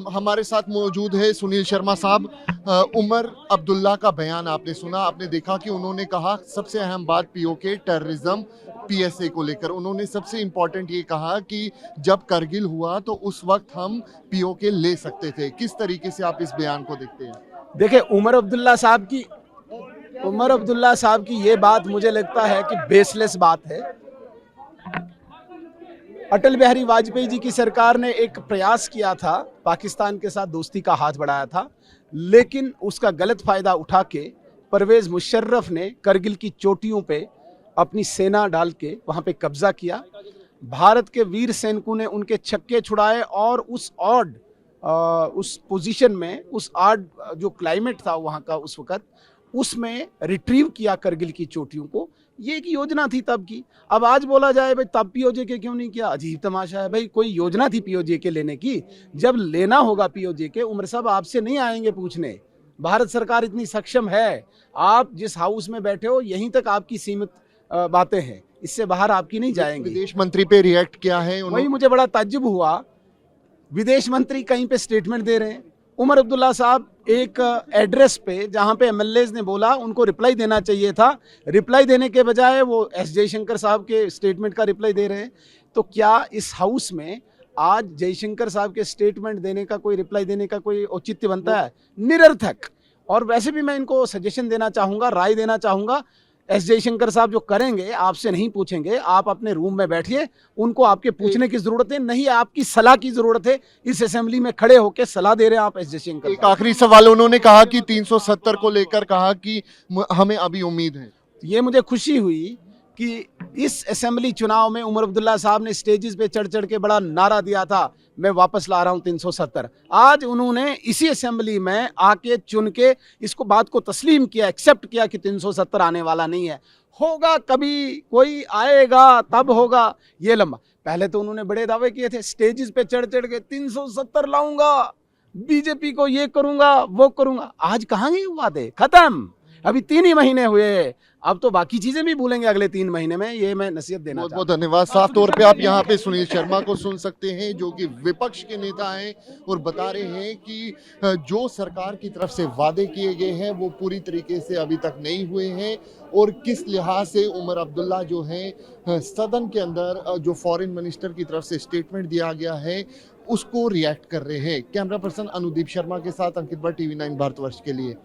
हमारे साथ मौजूद है सुनील शर्मा साहब। उमर अब्दुल्ला का बयान आपने सुना, आपने देखा कि उन्होंने कहा सबसे अहम बात पीओके टेररिज्म पीएसए को लेकर। उन्होंने सबसे इम्पोर्टेंट ये कहा कि जब करगिल हुआ तो उस वक्त हम पीओके ले सकते थे। किस तरीके से आप इस बयान को देखते हैं? देखिए, उमर अब्दुल्ला साहब की ये बात मुझे लगता है कि बेसलेस बात है। अटल बिहारी वाजपेयी जी की सरकार ने एक प्रयास किया था, पाकिस्तान के साथ दोस्ती का हाथ बढ़ाया था, लेकिन उसका गलत फायदा उठा के परवेज मुशर्रफ ने करगिल की चोटियों पे अपनी सेना डाल के वहां पे कब्जा किया। भारत के वीर सैनिकों ने उनके छक्के छुड़ाए और उस पोजीशन में, उस ऑड जो क्लाइमेट था वहां का उस वक्त, उसमें रिट्रीव किया करगिल की चोटियों को। ये एक योजना थी तब की। अब आज बोला जाए भाई तब पीओजे के क्यों नहीं किया, अजीब तमाशा है भाई। कोई योजना थी पीओजे के लेने की? जब लेना होगा पीओजे के, उमर साहब आपसे नहीं आएंगे पूछने। भारत सरकार इतनी सक्षम है, आप जिस हाउस में बैठे हो यहीं तक आपकी सीमित बातें हैं, इससे बाहर आपकी नहीं जाएंगी। विदेश मंत्री पे रिएक्ट किया है वही मुझे बड़ा ताज्जुब हुआ, विदेश मंत्री कहीं पे स्टेटमेंट दे रहे हैं। उमर अब्दुल्ला साहब एक एड्रेस पे जहां पे एमएलएज ने बोला उनको रिप्लाई देना चाहिए था, रिप्लाई देने के बजाय वो एस जयशंकर साहब के स्टेटमेंट का रिप्लाई दे रहे हैं। तो क्या इस हाउस में आज जयशंकर साहब के स्टेटमेंट देने का, कोई रिप्लाई देने का कोई औचित्य बनता है? निरर्थक। और वैसे भी मैं इनको सजेशन देना चाहूँगा, राय देना चाहूँगा, एस जयशंकर साहब जो करेंगे आपसे नहीं पूछेंगे, आप अपने रूम में बैठिए, उनको आपके पूछने की जरूरत है नहीं, आपकी सलाह की जरूरत है। इस असेंबली में खड़े होकर सलाह दे रहे हैं आप एस जयशंकर। एक आखिरी सवाल, उन्होंने कहा कि 370 को लेकर कहा कि हमें अभी उम्मीद है। ये मुझे खुशी हुई कि इस असेंबली चुनाव में उमर अब्दुल्ला साहब ने स्टेजेस पे चढ़ चढ़ के बड़ा नारा दिया था, मैं वापस ला रहा हूं 370। आज उन्होंने इसी असेंबली में आके चुन के इसको बात को तस्लीम किया, एक्सेप्ट किया कि 370 आने वाला नहीं है। होगा कभी, कोई आएगा तब होगा। ये लंबा, पहले तो उन्होंने बड़े दावे किए थे, स्टेजेस पे चढ़ चढ़ के 370 लाऊंगा, बीजेपी को ये करूंगा वो करूंगा। आज कहाँ गई बातें? खत्म। अभी 3 ही महीने हुए, अब तो बाकी चीजें भी भूलेंगे अगले 3 महीने में। ये मैं नसीहत देना बहुत बहुत धन्यवाद। साफ तौर पे आप यहाँ पे सुनील शर्मा को सुन सकते हैं, जो कि विपक्ष के नेता हैं और बता रहे हैं कि जो सरकार की तरफ से वादे किए गए हैं वो पूरी तरीके से अभी तक नहीं हुए हैं, और किस लिहाज से उमर अब्दुल्ला जो हैं सदन के अंदर जो फॉरेन मिनिस्टर की तरफ से स्टेटमेंट दिया गया है उसको रिएक्ट कर रहे हैं। कैमरा पर्सन अनुदीप शर्मा के साथ अंकित भट्ट, टीवी 9 भारतवर्ष के लिए।